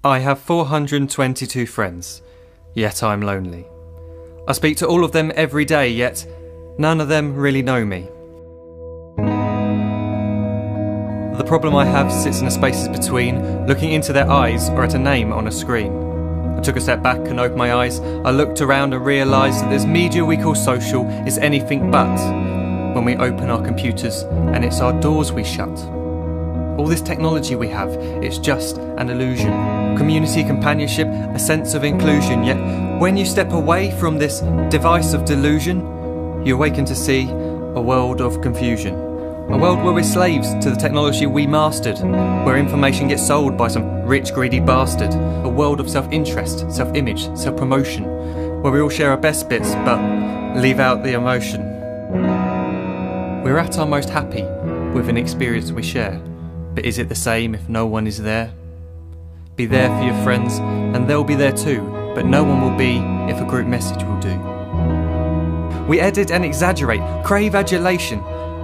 I have 422 friends, yet I'm lonely. I speak to all of them every day, yet none of them really know me. The problem I have sits in the spaces between looking into their eyes or at a name on a screen. I took a step back and opened my eyes. I looked around and realised that this media we call social is anything but when we open our computers and it's our doors we shut. All this technology we have, it's just an illusion. Community, companionship, a sense of inclusion. Yet when you step away from this device of delusion, you awaken to see a world of confusion. A world where we're slaves to the technology we mastered, where information gets sold by some rich, greedy bastard. A world of self-interest, self-image, self-promotion, where we all share our best bits but leave out the emotion. We're at our most happy with an experience we share. But is it the same if no one is there? Be there for your friends and they'll be there too, but no one will be if a group message will do. We edit and exaggerate, crave adulation.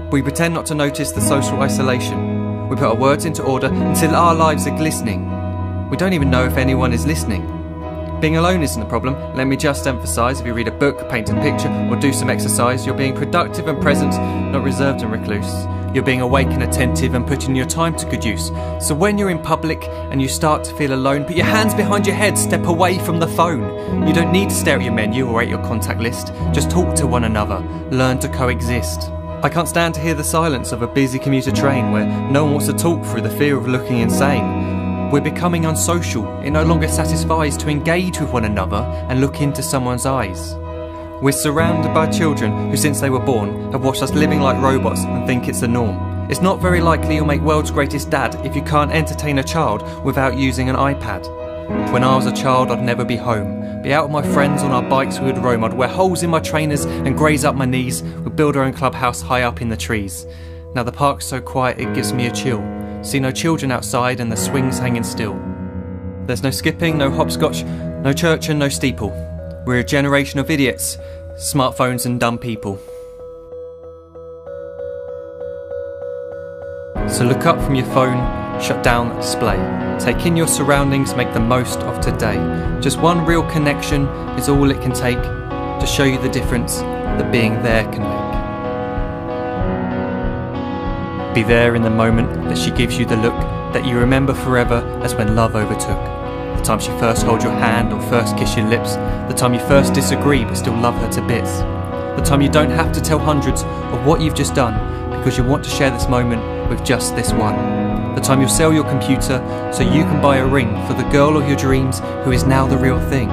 We pretend not to notice the social isolation. We put our words into order until our lives are glistening. We don't even know if anyone is listening. Being alone isn't the problem. Let me just emphasise, if you read a book, paint a picture or do some exercise, you're being productive and present, not reserved and recluse. You're being awake and attentive and putting your time to good use. So when you're in public and you start to feel alone, put your hands behind your head, step away from the phone. You don't need to stare at your menu or at your contact list. Just talk to one another, learn to coexist. I can't stand to hear the silence of a busy commuter train where no one wants to talk through the fear of looking insane. We're becoming unsocial. It no longer satisfies to engage with one another and look into someone's eyes. We're surrounded by children who, since they were born, have watched us living like robots and think it's the norm. It's not very likely you'll make world's greatest dad if you can't entertain a child without using an iPad. When I was a child, I'd never be home. Be out with my friends on our bikes we would roam. I'd wear holes in my trainers and graze up my knees. We'd build our own clubhouse high up in the trees. Now the park's so quiet it gives me a chill. See no children outside and the swings hanging still. There's no skipping, no hopscotch, no church and no steeple. We're a generation of idiots, smartphones and dumb people. So look up from your phone, shut down the display. Take in your surroundings, make the most of today. Just one real connection is all it can take to show you the difference that being there can make. Be there in the moment that she gives you the look that you remember forever as when love overtook. The time she first holds your hand or first kiss your lips. The time you first disagree but still love her to bits. The time you don't have to tell hundreds of what you've just done because you want to share this moment with just this one. The time you'll sell your computer so you can buy a ring for the girl of your dreams who is now the real thing.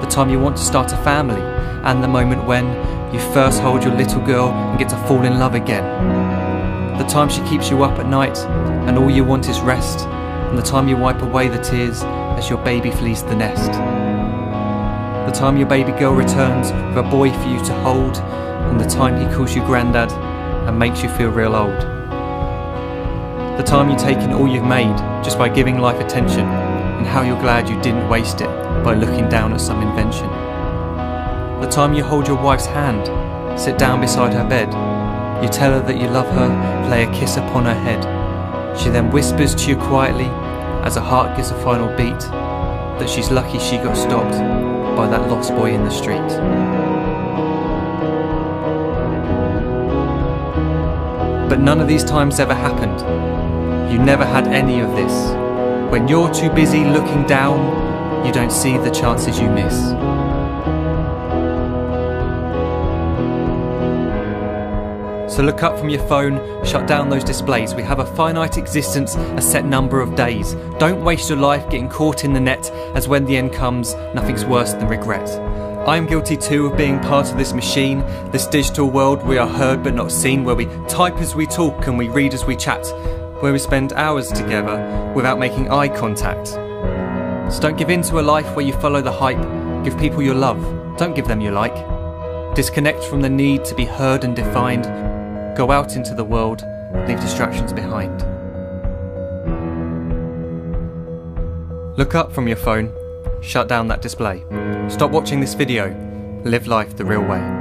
The time you want to start a family, and the moment when you first hold your little girl and get to fall in love again. The time she keeps you up at night and all you want is rest, and the time you wipe away the tears as your baby flees the nest. The time your baby girl returns with a boy for you to hold, and the time he calls you granddad and makes you feel real old. The time you take in all you've made just by giving life attention, and how you're glad you didn't waste it by looking down at some invention. The time you hold your wife's hand, sit down beside her bed, you tell her that you love her, lay a kiss upon her head. She then whispers to you quietly, as her heart gives a final beat, that she's lucky she got stopped by that lost boy in the street. But none of these times ever happened. You never had any of this. When you're too busy looking down, you don't see the chances you miss. So look up from your phone, shut down those displays. We have a finite existence, a set number of days. Don't waste your life getting caught in the net, as when the end comes, nothing's worse than regret. I'm guilty too of being part of this machine, this digital world we are heard but not seen, where we type as we talk and we read as we chat, where we spend hours together without making eye contact. So don't give in to a life where you follow the hype. Give people your love, don't give them your like. Disconnect from the need to be heard and defined. Go out into the world, leave distractions behind. Look up from your phone, shut down that display. Stop watching this video, live life the real way.